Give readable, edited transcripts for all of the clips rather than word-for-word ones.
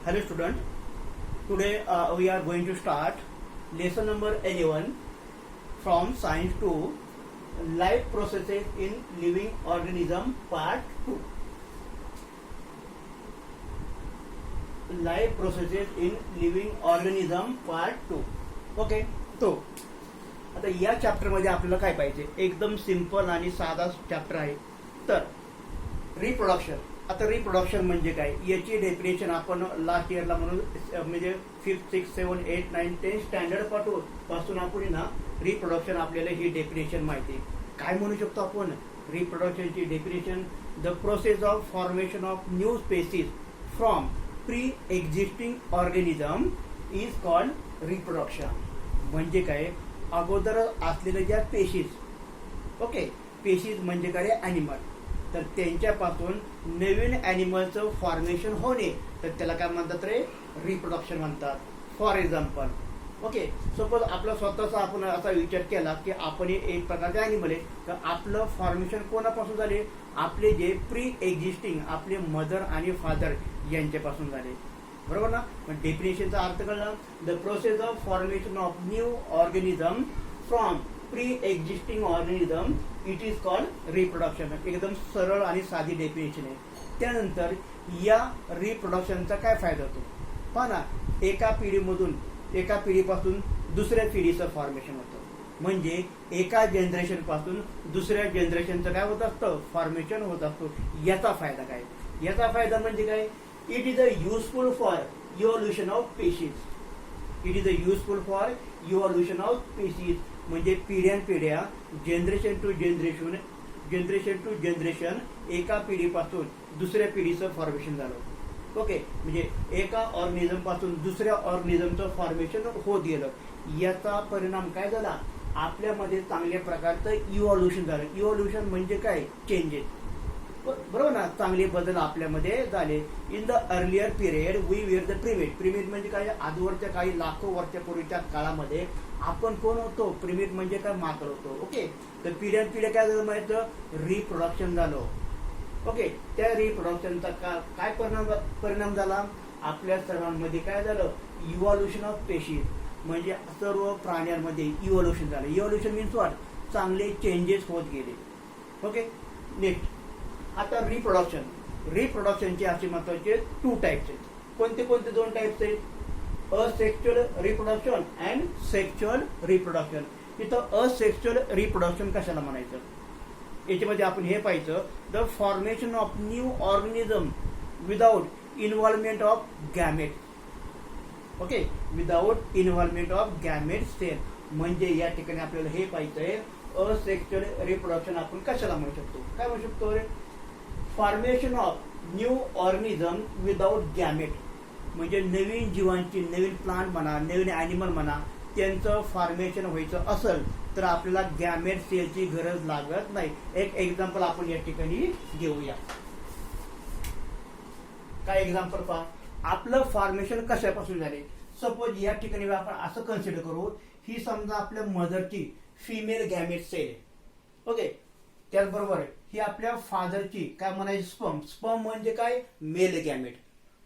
Hello student, today we are going to start lesson number 11 from science 2, life processes in living organism part 2. Life processes in living organism part 2. Okay, तो आता या chapter मध्ये आपल्याला काय पाहिजे, एकदम simple आणि साधा चॅप्टर आहे. तर रिप्रोडक्शन. आता रिप्रोडक्शन म्हणजे काय, याची डेफिनेशन आपण लास्ट इयरला म्हणून म्हणजे 5th 6th 7th 8th 9th 10th standard पासून आपण ना रिप्रोडक्शन आपल्याला ही डेफिनेशन माहिती आहे. काय म्हणू शकतो आपण रिप्रोडक्शनची definition, the process of formation of new species from pre existing organism is called reproduction. म्हणजे काय, अगोदर असलेल्या ज्या पेशीज, ओके, पेशीज म्हणजे काय ॲनिमल, तर त्यांच्यापासून नवीन ॲनिमलचं फॉर्मेशन होणे, तर त्याला काय म्हणतात रे, रिप्रोडक्शन म्हणतात. फॉर एक्झाम्पल, ओके, सपोज आपला स्वतःचा आपण असा विचार केला की आपण एक प्रकारचे ॲनिमल आहे, तर आपलं फॉर्मेशन कोणापासून झाले, आपले जे प्री एक्झिस्टिंग आपले मदर आणि फादर यांच्यापासून झाले, बरोबर ना. पण डेफिनेशनचा अर्थ कळला, the process of formation of new organism from pre existing organism it is called reproduction. एकदम सरळ आणि साधी डेफिनेशन आहे. त्यानंतर या रिप्रोडक्शनचा काय फायदा होतो, पहा ना, एका पिढीपासून दुसऱ्या पिढीचं फॉर्मेशन होतं. म्हणजे एका जनरेशन पासून दुसऱ्या जनरेशनचं काय होत असतं, फॉर्मेशन होत असतो. याचा फायदा काय, याचा फायदा म्हणजे काय, it is a useful for evolution of species. It is a useful for evolution of species. म्हणजे पिढ्यानपिढ्या, जनरेशन टू जनरेशन एका पिढीपासून दुसऱ्या पिढीचं फॉर्मेशन झालं. ओके, म्हणजे एका ऑर्गॅनिझम पासून दुसऱ्या ऑर्गॅनिझमचं फॉर्मेशन होत गेलं. याचा परिणाम काय झाला, आपल्यामध्ये चांगल्या प्रकारचं इव्हॉल्युशन झालं. इव्हॉल्युशन म्हणजे काय, चेंजेस, बरोबर ना, चांगले बदल आपल्यामध्ये झाले. In the earlier period we were the primate म्हणजे काय, आजवरच्या काही लाखो वर्षापूर्वीच्या काळामध्ये आपण कोण होतो, प्रिमेट म्हणजे काय, माकड होतो. ओके, तर पिढ्या काय झालं माहित, रिप्रोडक्शन झालं. ओके, त्या रिप्रोडक्शनचा काय परिणाम झाला, आपल्या सर्वांमध्ये काय झालं, इव्हॉल्युशन ऑफ स्पेशीज. म्हणजे सर्व प्राण्यांमध्ये इव्हॉल्युशन झालं. इव्हॉल्युशन मीन्स व्हॉट, चांगले चेंजेस होत गेले. Okay, next. आता रिप्रोडक्शनचे असे महत्वाचे 2 टाइप्स आहेत. कोणते कोणते 2 टाइप्स आहेत, asexual reproduction and sexual reproduction. इथं असेक्शुअल रिप्रोडक्शन कशाला म्हणायचं, याच्यामध्ये आपण हे पाहायचं, the formation of new organism without involvement of gamete. Okay, without involvement of gamete cell. म्हणजे या ठिकाणी आपल्याला हे पाहायचंय, असेक्शुअल रिप्रोडक्शन आपण कशाला म्हणू शकतो, काय म्हणू शकतो रे, formation of new organism without gamete. म्हणजे नवीन जीवांची, नवीन प्लांट म्हणा, नवीन ॲनिमल म्हणा, त्यांचं फॉर्मेशन व्हायचं असेल तर आपल्याला गॅमेट सेलची गरज लागत नाही. एक एक्झाम्पल आपण या ठिकाणी घेऊया. काय एक्झाम्पल पहा, आपलं फॉर्मेशन कशापासून झाले. सपोज या ठिकाणी आपण असं कन्सिडर करू, ही समजा आपल्या मदरची फिमेल गॅमेट सेल. ओके, त्याचबरोबर ही आपल्या फादरची काय म्हणायची, स्पर्म म्हणजे काय, मेल गॅमेट.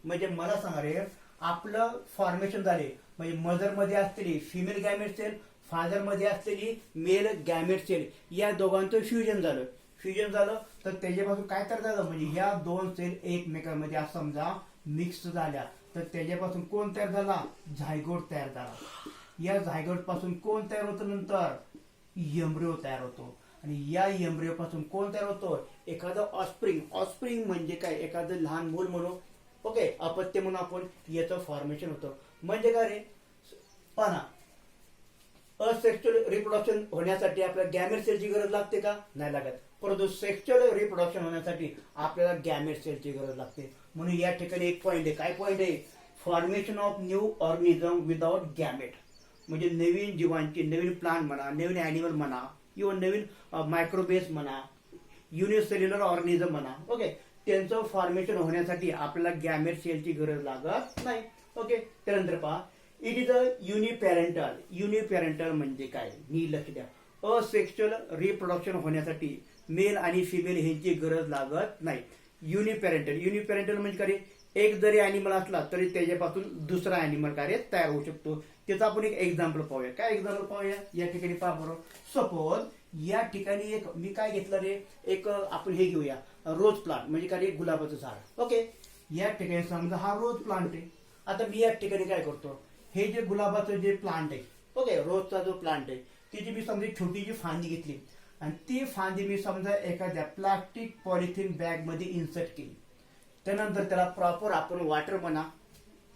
म्हणजे मला सांगा रे, आपलं फॉर्मेशन झाले म्हणजे मदर मध्ये असलेली फिमेल गॅमेट सेल, फादर मध्ये असलेली मेल गॅमेट सेल, या दोघांचं फ्युजन झालं तर त्याच्यापासून काय तयार झालं, म्हणजे ह्या 2 सेल एकमेकांमध्ये असं समजा मिक्स झाल्या, तर त्याच्यापासून कोण तयार झाला, झायगोट तयार झाला. या झायगोट पासून कोण तयार होतं, नंतर एम्ब्रिओ तयार होतो. आणि या एम्ब्रिओ पासून कोण तयार होतो, एखादं ऑस्प्रिंग म्हणजे काय, एखादं लहान मूल म्हणून, ओके, अपत्य म्हणून आपण याचं फॉर्मेशन होतं. म्हणजे काय रे, पहा, असेक्शुअल रिप्रोडक्शन होण्यासाठी आपल्याला गॅमेट सेलची गरज लागते का, नाही लागत. परंतु सेक्शुअल रिप्रोडक्शन होण्यासाठी आपल्याला गॅमेट सेलची गरज लागते. म्हणून या ठिकाणी एक पॉईंट आहे, काय पॉईंट आहे, formation of new organism without gamete. म्हणजे नवीन जीवांची, नवीन प्लांट म्हणा, नवीन ॲनिमल म्हणा, किंवा नवीन मायक्रोबेस म्हणा, युनिसेल्युलर ऑर्गॅनिझम म्हणा, ओके, त्यांचं फॉर्मेशन होण्यासाठी आपल्याला गॅमेट सेलची गरज लागत नाही. ओके, त्यानंतर पहा, इट इज अ युनिपॅरेंटल म्हणजे काय, मी लक्ष द्या, असेक्शुअल रिप्रोडक्शन होण्यासाठी मेल आणि फिमेल ह्यांची गरज लागत नाही. युनिपॅरेंटल म्हणजे काय, एक जरी अॅनिमल असला तरी त्याच्यापासून दुसरा अॅनिमल कार्य तयार होऊ शकतो. त्याचं आपण एक एक्झाम्पल पाहूया. काय एक्झाम्पल पाहूया या ठिकाणी पहा बरं. सपोज या ठिकाणी एक मी काय घेतलं रे, एक आपण हे घेऊया रोज प्लांट म्हणजे काय रे, गुलाबाचं झाड. ओके, या ठिकाणी समजा हा रोज प्लांट आहे. आता मी या ठिकाणी काय करतो, हे जे गुलाबाचं जे प्लांट आहे, ओके, रोजचा जो प्लांट आहे, तिची मी समजा छोटी जी फांदी घेतली आणि ती फांदी मी समजा एखाद्या प्लास्टिक पॉलिथिन बॅग मध्ये इन्सर्ट केली. त्यानंतर त्याला प्रॉपर आपण वॉटर म्हणा,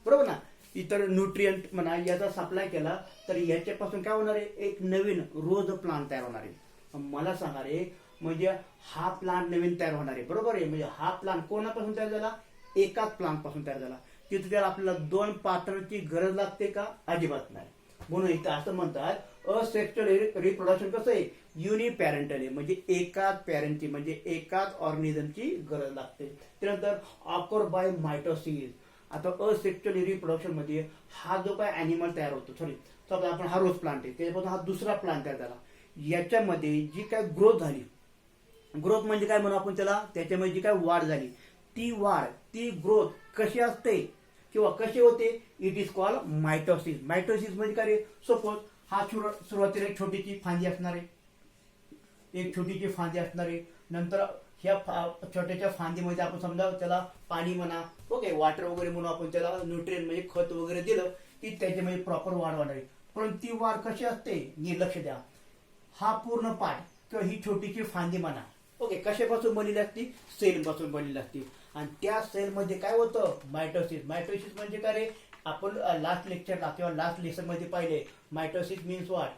बरोबर ना, इतर न्यूट्रिएंट म्हणा, याचा सप्लाय केला तर याच्यापासून काय होणार आहे, एक नवीन रोज प्लांट तयार होणार आहे. मला सांगणार आहे म्हणजे हा प्लांट नवीन तयार होणार आहे, बरोबर आहे. म्हणजे हा प्लांट कोणापासून तयार झाला, एकाच प्लांट पासून तयार झाला. तिथे त्याला आपल्याला 2 पार्टनरची गरज लागते का, अजिबात नाही. म्हणून इथं असं म्हणतात असेक्शुअल रिप्रोडक्शन कसं आहे, युनिपॅरेंटल आहे, म्हणजे एकाच पॅरेंटची म्हणजे एकाच ऑर्गॅनिझमची गरज लागते. त्यानंतर ऑकर बाय मायटोसिस. आता असेक्शुअल रिप्रोडक्शन मध्ये हा जो काय अॅनिमल तयार होतो, समजा आपण हा रोज प्लांट आहे, त्याच्यापासून हा दुसरा प्लांट तयार झाला. याच्यामध्ये जी काय ग्रोथ झाली, ग्रोथ म्हणजे काय म्हणू आपण त्याला, त्याच्यामध्ये जी काय वाढ झाली, ती वाढ, ती ग्रोथ कशी असते किंवा कशी होते, it is called mitosis. Mitosis म्हणजे काय रे, सपोज हा सुरुवातीला एक छोटीची फांदी असणार आहे, एक छोटीची फांदी असणार आहे. नंतर ह्या छोट्याच्या फांदीमध्ये आपण समजा त्याला पाणी म्हणा, ओके, वॉटर वगैरे म्हणून आपण त्याला न्यूट्रिएंट म्हणजे खत वगैरे दिलं की त्याच्यामध्ये प्रॉपर वाढ होणार आहे. पण ती वाढ कशी असते, लक्ष द्या, हा पूर्ण पाठ किंवा ही छोटीची फांदी म्हणा, ओके, कशापासून बनलेली असती, सेल पासून बनलेली असती. आणि त्या सेल मध्ये काय होतं, मायटोसिस. मायटोसिस म्हणजे काय रे, आपण लास्ट लेक्चरला किंवा लास्ट लेसन मध्ये पाहिले, mitosis means what,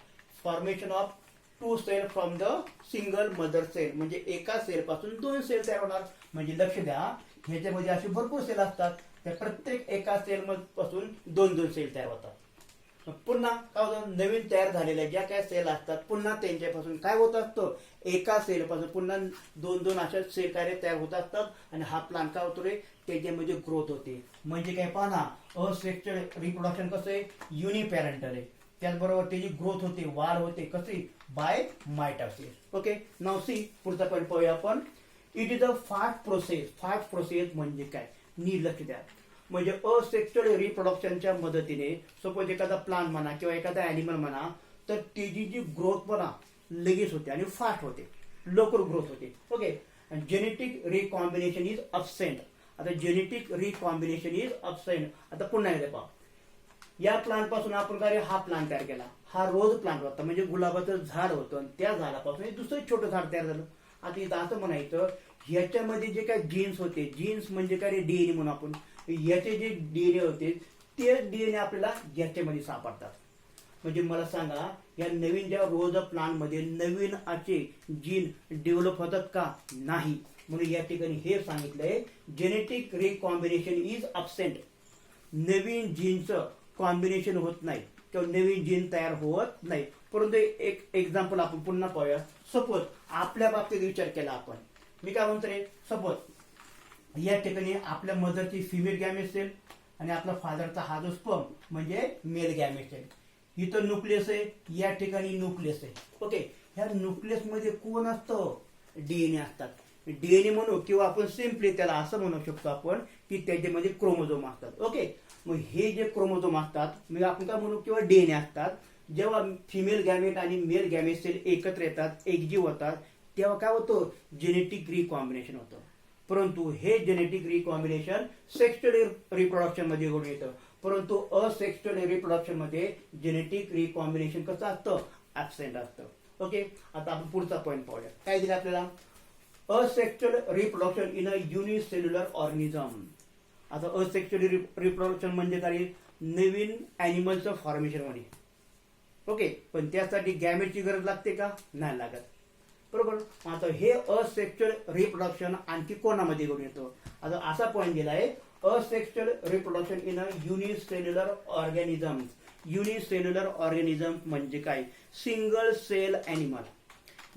formation of 2 cell from the single mother cell. म्हणजे एका सेल पासून 2 सेल तयार होणार. म्हणजे लक्ष द्या, ह्याच्यामध्ये असे भरपूर सेल असतात, त्या प्रत्येक एका सेल पासून 2 सेल तयार होतात. पुन्हा काय होतं, नवीन तयार झालेल्या ज्या काय सेल असतात, पुन्हा त्यांच्यापासून काय होत असतं, एका सेल पासून पुन्हा 2 अशा सेल कार्य तयार होत असतात. आणि हा प्लांट काय होतो रे, त्याच्यामध्ये ग्रोथ होते. म्हणजे काय पहा ना, असेक्शुअल रिप्रोडक्शन कसं आहे, युनिपॅरेंटल आहे. त्याचबरोबर त्याची ग्रोथ होते, वाढ होते, कशी, बाय मायटोसिस. ओके, नाव सी, पुढचा पॉईंट पाहूया आपण. It is a fast process. Fast process म्हणजे काय, लक्ष द्या. म्हणजे असेक्शुअल रिप्रोडक्शनच्या मदतीने सपोज एखादा प्लांट म्हणा किंवा एखादा अॅनिमल म्हणा, तर त्याची जी ग्रोथ म्हणा लगेच होते आणि फास्ट होते, लवकर ग्रोथ होते. Okay, genetic recombination is absent. आता जेनेटिक रिकॉम्बिनेशन इज अबसेंट. आता पुन्हा एकदा पहा, या प्लांट पासून आपण काय, हा प्लांट तयार केला, हा रोज प्लांट होता म्हणजे गुलाबाचं झाड होतं, आणि त्या झाडापासून दुसरं छोटं झाड तयार झालं. आता इथं असं म्हणायचं, ह्याच्यामध्ये जे काय जीन्स होते, जीन्स म्हणजे काय डीएनए म्हणून आपण, याचे जे डीएनए होते ते डीएनए आपल्याला याच्यामध्ये सापडतात. म्हणजे मला सांगा, या नवीन ज्या रोज प्लांट मध्ये नवीन असे जीन डेव्हलप होतात का, नाही. म्हणून या ठिकाणी हे सांगितलंय, जेनेटिक रिकॉम्बिनेशन इज अबसेंट. नवीन जीनचं कॉम्बिनेशन होत नाही किंवा नवीन जीन तयार होत नाही. परंतु एक एक्झाम्पल आपण पुन्हा पाहूया. सपोज आपल्या बाबतीत विचार केला आपण, मी काय म्हणतो रे, सपोज या ठिकाणी आपल्या मदरची फिमेल गॅमेट सेल आणि आपला फादरचा हा जो स्पर्म म्हणजे मेल गॅमेट सेल. इथं न्यूक्लियस आहे, या ठिकाणी न्यूक्लियस आहे. ओके, ह्या न्यूक्लियस मध्ये कोण असतं, डीएनए असतात. डीएनए म्हणू किंवा आपण सिम्पली त्याला असं म्हणू शकतो आपण की त्याच्यामध्ये क्रोमोझोम असतात. ओके, मग हे जे क्रोमोझोम असतात, मग आपण काय म्हणू, किंवा डीएनए असतात, जेव्हा फिमेल गॅमेट आणि मेल गॅमेट सेल एकत्र येतात, एकजीव होतात, तेव्हा काय होतं, जेनेटिक रिकॉम्बिनेशन होतं. परंतु हे जेनेटिक रिकॉम्बिनेशन सेक्शुअल रिप्रोडक्शन मध्ये घडून येतं. परंतु असेक्शुअल रिप्रोडक्शन मध्ये जेनेटिक रिकॉम्बिनेशन कसं असतं, ऍबसेंट असतं. ओके, आता आपण पुढचा पॉईंट पाहूया. काय दिलं आपल्याला, asexual reproduction in a unicellular organism. आता असेक्शुअल रिप्रोडक्शन म्हणजे काय, नवीन अॅनिमलचं फॉर्मेशन मध्ये. ओके, पण त्यासाठी गॅमेटची गरज लागते का, नाही लागत, बरोबर. आता हे असेक्शुअल रिप्रोडक्शन आणखी कोणामध्ये घडून येतो. आता असा पॉईंट दिलाय, asexual reproduction in a unicellular organism. Unicellular organism म्हणजे काय, single cell animal.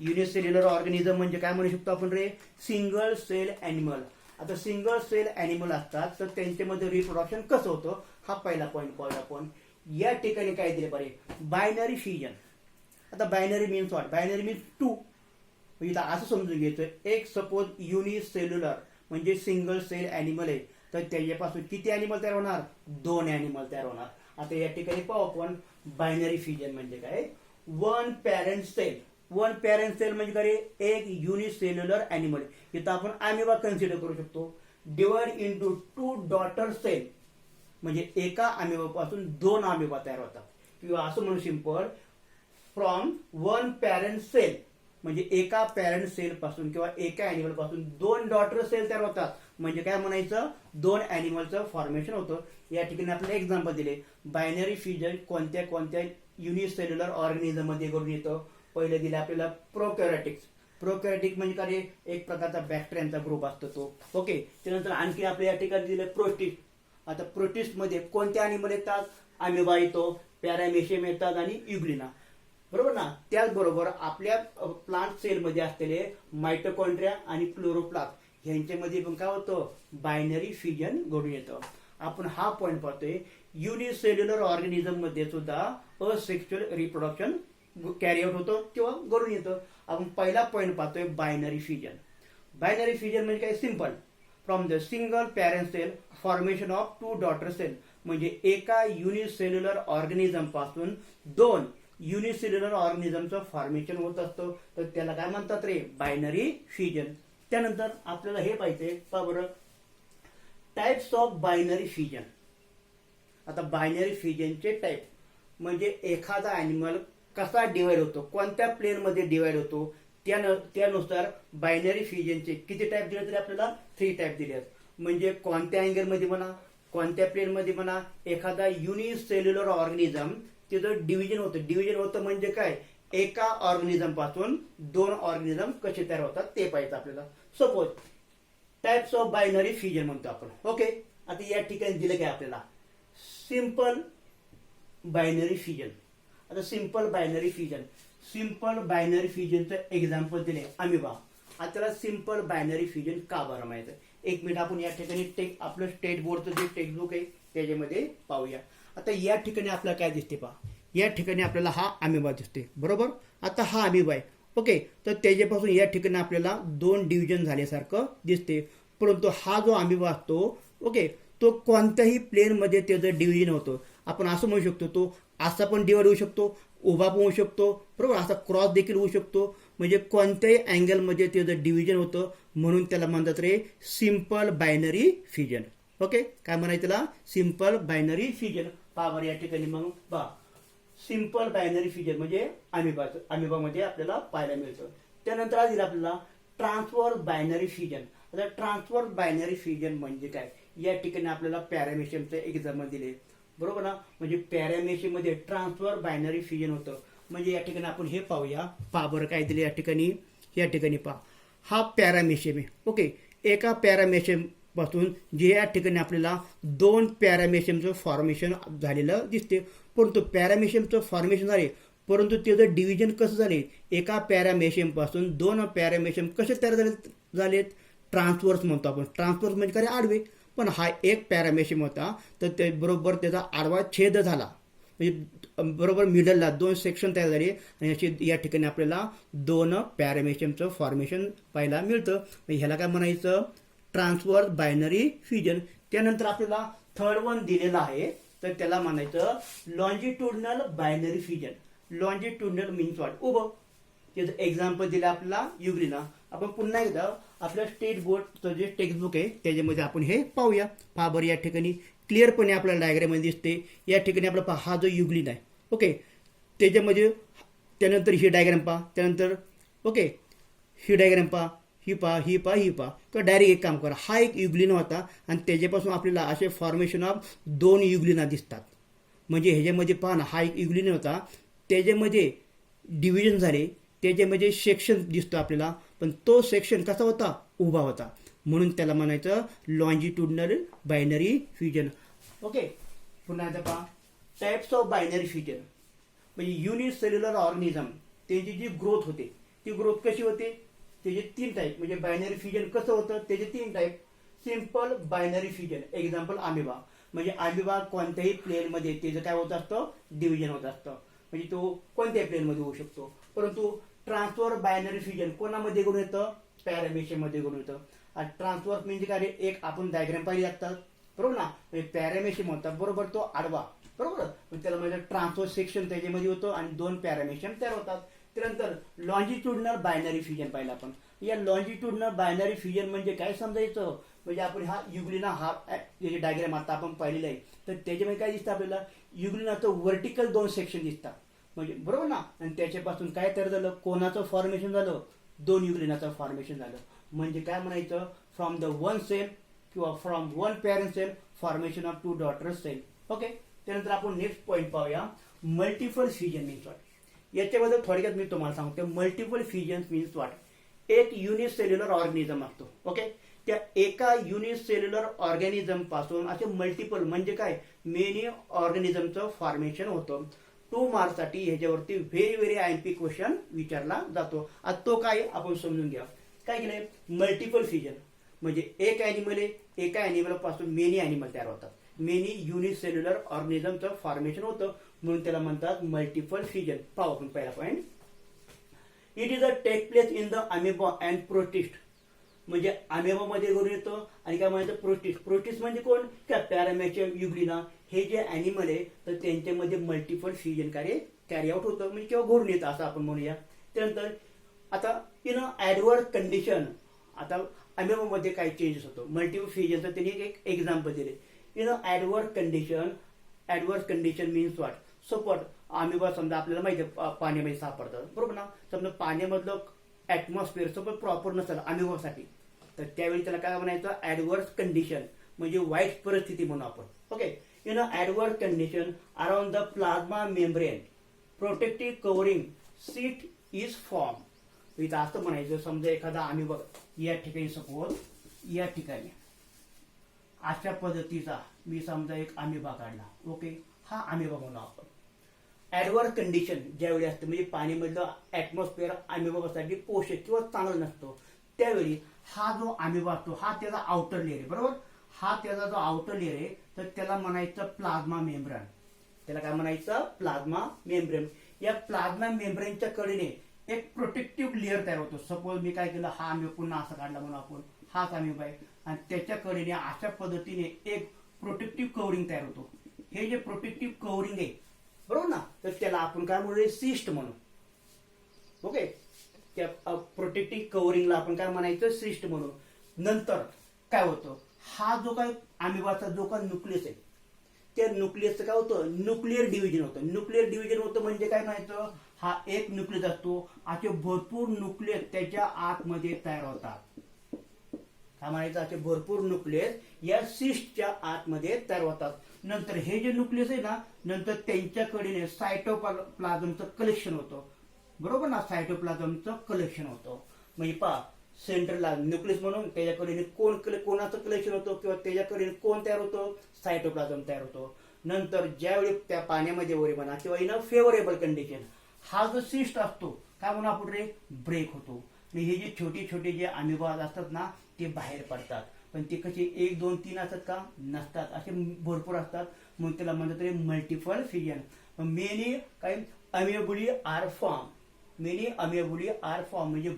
Unicellular organism म्हणजे काय म्हणू शकतो आपण रे, सिंगल सेल अॅनिमल. आता सिंगल सेल अॅनिमल असतात तर त्यांच्यामध्ये रिप्रोडक्शन कसं होतं, हा पहिला पॉईंट पाहूया आपण. या ठिकाणी काय दिले बरे, बायनरी फिजन. आता binary means what, binary means 2. इथं असं समजून घ्यायचं, एक सपोज युनिसेल्युलर म्हणजे सिंगल सेल अॅनिमल आहे तर त्याच्यापासून किती ॲनिमल तयार होणार? 2 ॲनिमल तयार होणार. आता या ठिकाणी पाहू आपण बायनरी फ्युजन म्हणजे काय. One parent cell. One parent cell म्हणजे काय? एक युनिसेल्युलर ॲनिमल. इथं आपण अॅमिबा कन्सिडर करू शकतो. डिवाइड इंटू 2 डॉटर सेल म्हणजे एका अॅमिबापासून 2 अॅमिबा तयार होतात. किंवा असं म्हणू simple, from one parent cell म्हणजे एका पॅरेंट सेल पासून किंवा एका ॲनिमल पासून 2 डॉटर सेल तयार होतात. म्हणजे काय म्हणायचं? 2 ॲनिमलचं फॉर्मेशन होतं. या ठिकाणी आपल्याला एक्झाम्पल दिले. बायनरी फ्युजन कोणत्या कोणत्या युनिसेल्युलर ऑर्गॅनिझम मध्ये घडून येतं? पहिले दिले आपल्याला प्रोकॅरियोटिक्स. प्रोकॅरियोटिक म्हणजे काय? एक प्रकारचा बॅक्टेरियांचा ग्रुप असतो तो. ओके. त्यानंतर आणखी आपल्या या ठिकाणी दिले प्रोटिस्ट. आता प्रोटिस्ट मध्ये कोणत्या ॲनिमल येतात? अॅमिबा येतो, पॅरामेशियम येतात आणि युग्लिना. बरोबर ना. त्याचबरोबर आपल्या प्लांट सेलमध्ये असलेले मायटोकॉन्ड्रिया आणि क्लोरोप्लास्ट यांच्यामध्ये पण काय होतं? बायनरी फ्युजन घडून येतं. आपण हा पॉईंट पाहतोय. युनिसेल्युलर ऑर्गॅनिझम मध्ये सुद्धा असेक्शुअल रिप्रोडक्शन कॅरी आउट होतं किंवा घडून येतं. आपण पहिला पॉईंट पाहतोय बायनरी फ्युजन. बायनरी फ्युजन म्हणजे काय? Simple, from the single parent cell formation of 2 daughter cell म्हणजे एका युनिसेल्युलर ऑर्गॅनिझम पासून 2 युनिसेल्युलर ऑर्गॅनिझमचं फॉर्मेशन होत असतं. तर त्याला काय म्हणतात रे? Binary fusion. त्यानंतर आपल्याला हे पाहिजे पहा बरं, टाइप्स ऑफ बायनरी फ्युजन. आता बायनरी फ्युजनचे टाइप म्हणजे एखादा ॲनिमल कसा डिवाइड होतो, कोणत्या प्लेन मध्ये डिवाइड होतो, त्यानुसार बायनरी फ्युजनचे किती टाइप दिले तरी आपल्याला 3 टाइप दिले आहेत. म्हणजे कोणत्या अँगल मध्ये म्हणा, कोणत्या प्लेन मध्ये म्हणा, एखादा युनिसेल्युलर ऑर्गॅनिझम तिथं डिव्हिजन होतं. डिव्हिजन होतं म्हणजे काय? एका ऑर्गॅनिझम पासून 2 ऑर्गॅनिझम कसे तयार होतात ते पाहिजे आपल्याला. Suppose types of binary fusion म्हणतो आपण. ओके. आता या ठिकाणी दिलं काय आपल्याला? Simple binary fusion. आता simple binary fusion, simple binary फ्युजनचं एक्झाम्पल दिले अमिबा. आता त्याला सिंपल बायनरी फ्युजन का बरं माहिती? एक मिनिट आपण या ठिकाणी आपलं स्टेट बोर्डचं जे टेक्स्टबुक आहे त्याच्यामध्ये पाहूया. आता या ठिकाणी आपल्याला काय दिसते पहा. या ठिकाणी आपल्याला हा अमिबा दिसते. बरोबर. आता हा अमिबा आहे. ओके. तर त्याच्यापासून या ठिकाणी आपल्याला 2 डिव्हिजन झाल्यासारखं दिसते. परंतु हा जो अमिबा असतो, ओके, तो कोणत्याही प्लेन मध्ये त्याचं डिव्हिजन होतं. आपण असं म्हणू शकतो तो असा पण डिवाइड होऊ शकतो, उभा पण होऊ शकतो, बरोबर, असा क्रॉस देखील होऊ शकतो. म्हणजे कोणत्याही अँगलमध्ये त्याचं डिव्हिजन होतं. म्हणून त्याला म्हणतात रे सिंपल बायनरी फ्युजन. ओके. काय म्हणायचं त्याला? Simple binary fusion. पहा बरं या ठिकाणी मग पहा, सिंपल बायनरी फ्युजन म्हणजे अमिबामध्ये आपल्याला पाहायला मिळतं. त्यानंतर आज दिलं आपल्याला ट्रान्सफर बायनरी फ्युजन. आता ट्रान्सफर बायनरी फ्युजन म्हणजे काय? या ठिकाणी आपल्याला पॅरामेशियमचं एक्झाम्पल दिले. बरोबर ना. म्हणजे पॅरामेशियम मध्ये ट्रान्सफर बायनरी फ्युजन होतं. म्हणजे या ठिकाणी आपण हे पाहूया. पहा बरं काय दिले या ठिकाणी. या ठिकाणी पहा, हा पॅरामेशियम आहे. ओके. एका पॅरामेशियम पासून जे या ठिकाणी आपल्याला 2 पॅरामेशियमचं फॉर्मेशन झालेलं दिसते. परंतु पॅरामेशियमचं फॉर्मेशन झाले, परंतु त्याचं डिव्हिजन कसं झाले? एका पॅरामेशियम पासून 2 पॅरामेशियम कसे तयार झालेत? ट्रान्सवर्स म्हणतो आपण. ट्रान्सवर्स म्हणजे काय? आडवे. पण हा एक पॅरामेशियम होता, तर ते बरोबर त्याचा आडवा छेद झाला. म्हणजे बरोबर मिडलला 2 सेक्शन तयार झाले आणि अशी या ठिकाणी आपल्याला 2 पॅरामेशियमचं फॉर्मेशन पाहायला मिळतं. ह्याला काय म्हणायचं? Transfer binary fusion. त्यानंतर आपल्याला थर्ड वन दिलेला आहे, तर त्याला म्हणायचं longitudinal binary fusion. Longitudinal means what? उभं. त्याचं एक्झाम्पल दिलं आपल्याला युग्लिना. आपण पुन्हा एकदा आपल्या स्टेट बोर्डचं जे टेक्स्टबुक आहे त्याच्यामध्ये आपण हे पाहूया. पहा बरं या ठिकाणी क्लिअरपणे आपल्याला डायग्राम मध्ये दिसते. या ठिकाणी आपला पहा हा जो युग्लिना आहे, ओके, त्याच्यामध्ये त्यानंतर ही डायग्राम पहा, त्यानंतर ओके ही डायग्राम पहा, ही पहा, ही पहा, ही पहा. तर डायरेक्ट एक काम करा, हा एक युग्लिना होता आणि त्याच्यापासून आपल्याला असे फॉर्मेशन ऑफ 2 युग्लिना दिसतात. म्हणजे ह्याच्यामध्ये पहा ना, हा एक युग्लिना होता, त्याच्यामध्ये डिव्हिजन झाले, त्याच्यामध्ये सेक्शन दिसतो आपल्याला, पण तो सेक्शन कसा होता? उभा होता. म्हणून त्याला म्हणायचं लॉन्जिट्युडनल बायनरी फ्युजन. ओके. पुन्हा एकदा पहा, टाइप्स ऑफ बायनरी फ्युजन म्हणजे युनिसेल्युलर ऑर्गॅनिझम त्याची जी ग्रोथ होते, ती ग्रोथ कशी होते? त्याचे 3 टाईप. म्हणजे बायनरी फ्युजन कसं होतं? त्याचे 3 type. Simple binary fusion, example amoeba. म्हणजे अमिबा कोणत्याही प्लेन मध्ये त्याचं काय होत असतं? डिव्हिजन होत असतं. म्हणजे तो कोणत्याही प्लेन मध्ये होऊ शकतो. परंतु ट्रान्सफर बायनरी फ्युजन कोणामध्ये घडून येतं? पॅरामेशियम मध्ये घडून येतं. ट्रान्सवर्स म्हणजे काय रे, एक आपण डायग्राम पाहिली असतात बरोबर ना, म्हणजे पॅरामेशियम म्हणतात बरोबर, तो आडवा बरोबर, पण त्याला म्हणजे ट्रान्सवर्स सेक्शन त्याच्यामध्ये होतो आणि 2 पॅरामेशियम तयार होतात. त्यानंतर लॉन्जिट्युडनल बायनरी फ्युजन पाहिलं आपण. या लॉन्जिट्युडनल बायनरी फ्युजन म्हणजे काय समजायचं, म्हणजे आपण हा युग्लिना हा जे डायग्राम आता आपण पाहिलेला आहे, तर त्याच्यामध्ये काय दिसतं आपल्याला, युग्लिनाचं व्हर्टिकल 2 सेक्शन दिसतात म्हणजे बरोबर ना, आणि त्याच्यापासून काय तयार झालं, कोणाचं फॉर्मेशन झालं, 2 युग्लिनाचं फॉर्मेशन झालं. म्हणजे काय म्हणायचं, फ्रॉम द 1 सेल किंवा from 1 parent cell formation of 2 daughter cell. Okay. त्यानंतर आपण नेक्स्ट पॉईंट पाहूया, मल्टिपल फ्युजन मीन्स व्हॉट. याच्याबद्दल थोडक्यात मी तुम्हाला सांगतो, मल्टिपल फ्युजन मीन्स व्हॉट. एक युनिसेल्युलर ऑर्गॅनिझम असतो. ओके. त्या एका युनिसेल्युलर ऑर्गॅनिझम पासून असे मल्टिपल म्हणजे काय, मेनी ऑर्गॅनिझमचं फॉर्मेशन होतं. 2 मार्क्ससाठी ह्याच्यावरती व्हेरी व्हेरी आयएमपी क्वेश्चन विचारला जातो. आता तो काय आपण समजून घ्या. काय केलंय, मल्टिपल फ्युजन म्हणजे एक अॅनिमल आहे, एका अॅनिमल पासून मेनी अॅनिमल तयार होतात, मेनी युनिसेल्युलर ऑर्गॅनिझमचं फॉर्मेशन होतं, म्हणून त्याला म्हणतात मल्टिपल फ्युजन. पाहू आपण पहिला point. It is a take place in the amoeba and protist. म्हणजे अमेबा मध्ये घडून येतो आणि काय म्हणायचं, प्रोटिस्ट. प्रोटिस्ट म्हणजे कोण, काय पॅरामेशियम, युग्लिना हे जे अॅनिमल आहे तर त्यांच्यामध्ये मल्टिपल फ्युजन कार्य कॅरी आउट होतं म्हणजे किंवा घडून येतं असं आपण म्हणूया. त्यानंतर आता इन ऍडवर्स कंडिशन, आता अमेबा मध्ये काय चेंजेस होतो, मल्टिपल फ्युजनचं त्यांनी एक एक्झाम्पल दिले. In adverse condition, adverse condition means what. Suppose amoeba समजा आपल्याला माहिती आहे पाण्यामध्ये सापडतात बरोबर ना, समजा पाण्यामधलं ऍटमॉस्फिअर सपोज प्रॉपर नसेल अमेबासाठी, तर त्यावेळी त्याला काय म्हणायचं, ऍडवर्स कंडिशन म्हणजे वाईट परिस्थिती म्हणून आपण. Okay. In adverse condition around the plasma membrane protective covering cyst is form. इथं असं म्हणायचं, समजा एखादा अमेबा या ठिकाणी, सपोज या ठिकाणी अशा पद्धतीचा मी समजा एक अमेबा काढला. ओके. हा अमेबा म्हणून आपण. ऍडवर्स कंडिशन ज्यावेळी असते म्हणजे पाणीमधलं ऍटमॉस्फिअर अमेबासाठी पोषक किंवा चांगलं नसतो, त्यावेळी हा जो अमेबा असतो हा त्याचा आउटर लेअर आहे बरोबर, हा त्याचा जो आउटर लेअर आहे तर त्याला म्हणायचं प्लाझ्मा मेम्ब्रेन. त्याला काय म्हणायचं, प्लाझ्मा मेम्ब्रेन. या प्लाझ्मा मेम्ब्रेनच्या कडेने एक प्रोटेक्टिव्ह लेअर तयार होतो. सपोज मी काय केलं, हा अमेबा पुन्हा असा काढला म्हणून आपण, हाच अमेबा आहे आणि त्याच्या कडेने अशा पद्धतीने एक प्रोटेक्टिव्ह कव्हरिंग तयार होतो. हे जे प्रोटेक्टिव्ह कव्हरिंग आहे बरोबर ना, तर त्याला आपण काय म्हणू, सिस्ट म्हणू. ओके. त्या प्रोटेक्टिव्ह कव्हरिंगला आपण काय म्हणायचं, सिस्ट म्हणू. नंतर काय होतं, हा जो काय अमेबाचा जो काय न्यूक्लियस आहे त्या न्यूक्लियसचं काय होतं, न्यूक्लिअर डिव्हिजन होतं. न्यूक्लिअर डिव्हिजन होतं म्हणजे काय म्हणायचं, हा एक न्यूक्लियस असतो, असे भरपूर न्यूक्लियस त्याच्या आतमध्ये तयार होतात. काय म्हणायचं, असे भरपूर न्यूक्लियस या सिस्टच्या आतमध्ये तयार होतात. नंतर हे जे न्यूक्लियस आहे ना, नंतर त्यांच्याकडे सायटोप्लाझमचं कलेक्शन होतं बरोबर ना, सायटोप्लाझमचं कलेक्शन होतं. म्हणजे पहा, सेंटरला न्यूक्लियस म्हणून त्याच्याकडे कोणाचं कलेक्शन होतं किंवा त्याच्याकडे कोण तयार होतं, सायटोप्लाझम तयार होतो. नंतर ज्यावेळी त्या पाण्यामध्ये वगैरे म्हणा किंवा इन अ फेवरेबल कंडिशन हा जो सिस्ट असतो काय म्हणून आपण रे, ब्रेक होतो. आणि हे जे छोटे छोटे जे अमेबा असतात ना ते बाहेर पडतात, पण ते कसे 1 2 3 असतात का, नसतात, असे भरपूर असतात, म्हणून त्याला म्हणतात रे मल्टिपल फ्युजन. मेनी काय amoebulae are form, many amoebulae are form म्हणजे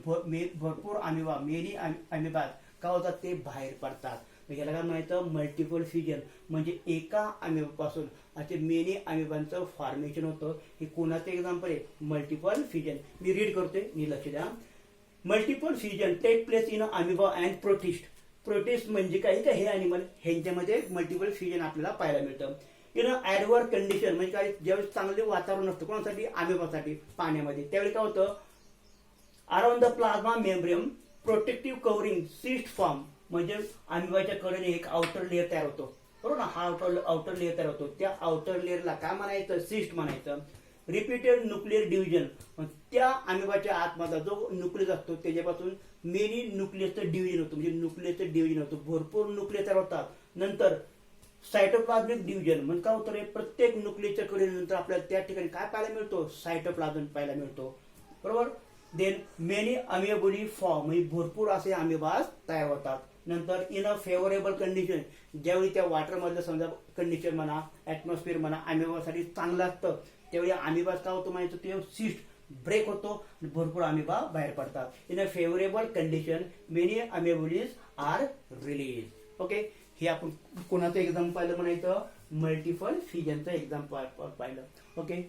भरपूर अमेबा, मेनी अमेबा काय होतात, ते बाहेर पडतात. याला काय म्हणायचं, मल्टिपल फ्युजन म्हणजे एका अमेबापासून असे मेनी अमेबांचं फॉर्मेशन होतं. हे कोणाचं एक्झाम्पल आहे, मल्टिपल फ्युजन. मी रीड करतोय, मी लक्ष द्या. Multiple fusion take place in amoeba and protist. Protist म्हणजे काय, हे अॅनिमल, ह्यांच्यामध्ये मल्टिपल फ्युजन आपल्याला पाहायला मिळतं. इन ऍडवर्स कंडिशन म्हणजे काय, ज्यावेळेस चांगले वातावरण असतं कोणासाठी, अमेबासाठी पाण्यामध्ये, त्यावेळी काय होतं, around the plasma membrane protective covering cyst form म्हणजे अमेबाच्या कडेने एक आउटर लेअर तयार होतो बरोबर ना, हा आउटर लेअर तयार होतो. त्या आउटर लेअरला काय म्हणायचं, सिस्ट म्हणायचं. रिपीटेड न्यूक्लिअर डिव्हिजन, त्या अमेबाच्या आतमधला जो न्यूक्लियस असतो त्याच्यापासून मेनी न्यूक्लियसचं डिव्हिजन होतं, म्हणजे न्यूक्लियसचं डिव्हिजन होतं, भरपूर न्यूक्लियस तयार होतात. नंतर सायटोप्लाझमिक डिव्हिजन म्हणजे काय होतं रे, प्रत्येक न्यूक्लियसच्या कडे नंतर आपल्याला त्या ठिकाणी काय पाहायला मिळतो, सायटोप्लाझम पाहायला मिळतो बरोबर. देन मेनी अमेबुली फॉर्म म्हणजे भरपूर असे अमेबास तयार होतात. नंतर इन अ फेवरेबल कंडिशन ज्यावेळी त्या वॉटर मधलं समजा कंडिशन म्हणा, ऍटमॉस्फिअर म्हणा अमेबासाठी चांगलं असतं, त्यावेळी अमेबास काय होतं म्हणायचं, ते सिस्ट ब्रेक होतो आणि भरपूर अमिबा बाहेर पडतात. In a favourable condition many amoebulae are release. Okay, हे आपण कोणाचं एक्झाम पाहिलं म्हणायचं, मल्टिपल फिजनचं एक्झाम पाहिलं. ओके.